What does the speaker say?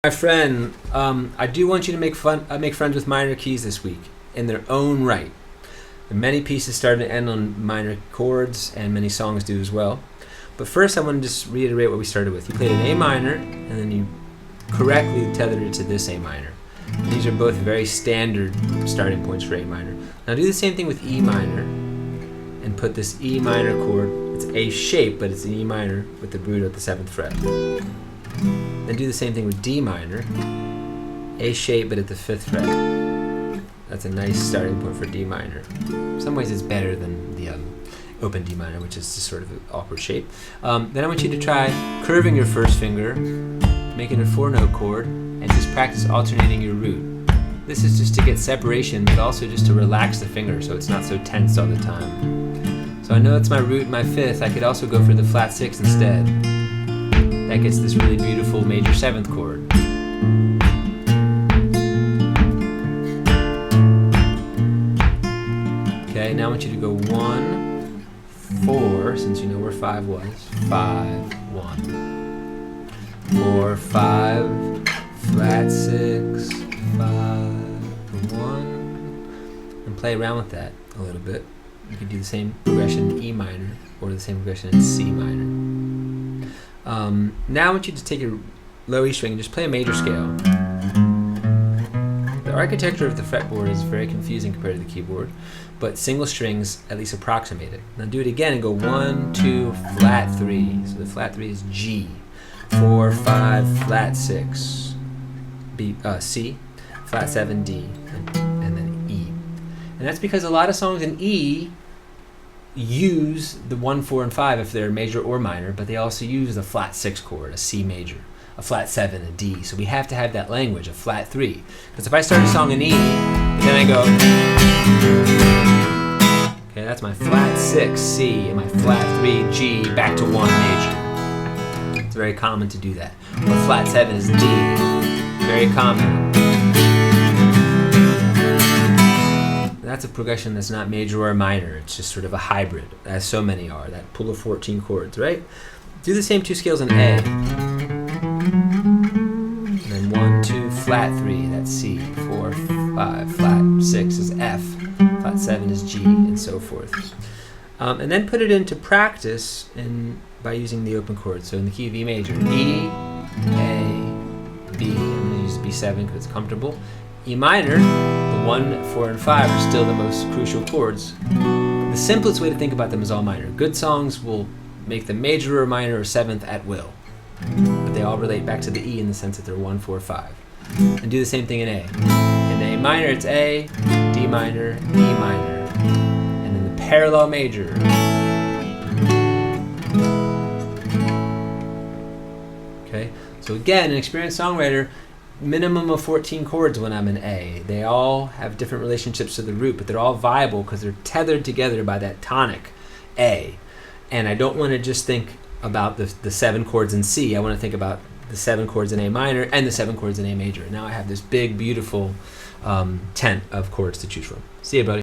My friend, I do want you to make friends with minor keys this week in their own right. There are many pieces start and end on minor chords, and many songs do as well. But first, I want to just reiterate what we started with. You played an A minor, and then you correctly tethered it to this A minor. And these are both very standard starting points for A minor. Now do the same thing with E minor, and put this E minor chord. It's A shape, but it's an E minor with the root at the 7th fret. Then do the same thing with D minor, A shape, but at the 5th fret. That's a nice starting point for D minor. In some ways, it's better than the open D minor, which is just sort of an awkward shape. Then I want you to try curving your first finger, making a 4-note chord, and just practice alternating your root. This is just to get separation, but also just to relax the finger so it's not so tense all the time. So I know it's my root and my 5th. I could also go for the flat 6 instead. That gets this really beautiful major 7th chord. Okay, now I want you to go 1, 4, since you know where 5 was. 5, 1. 4, 5, flat 6, 5, 1. And play around with that a little bit. You can do the same progression in E minor or the same progression in C minor. Now I want you to take your low E string and just play a major scale. The architecture of the fretboard is very confusing compared to the keyboard, but single strings at least approximate it. Now do it again and go 1, 2, flat 3. So the flat 3 is G. 4, 5, flat 6, B, C, flat 7, D, and then E. And that's because a lot of songs in E use the 1, 4, and 5 if they're major or minor, but they also use a flat 6 chord, a C major, a flat 7, a D. So we have to have that language, a flat 3. Because if I start a song in E, and then I go, okay, that's my flat 6 C and my flat 3 G back to 1 major. It's very common to do that. Or flat 7 is D, very common. That's a progression that's not major or minor. It's just sort of a hybrid, as so many are, that pull of 14 chords, right? Do the same 2 scales in A. And then 1, 2, flat 3, that's C. 4, 5, flat 6 is F. Flat 7 is G, and so forth. And then put it into practice by using the open chords. So in the key of E major, E, A, B. I'm going to use B7 because it's comfortable. E minor, the 1, 4, and 5 are still the most crucial chords. The simplest way to think about them is all minor. Good songs will make them major or minor or 7th at will. But they all relate back to the E in the sense that they're 1, 4, 5. And do the same thing in A. In A minor, it's A, D minor, E minor. And in the parallel major, okay? So again, an experienced songwriter, minimum of 14 chords when I'm in A. They all have different relationships to the root, but they're all viable because they're tethered together by that tonic A. And I don't want to just think about the 7 chords in C. I want to think about the 7 chords in A minor and the 7 chords in A major. Now I have this big, beautiful tent of chords to choose from. See you, buddy.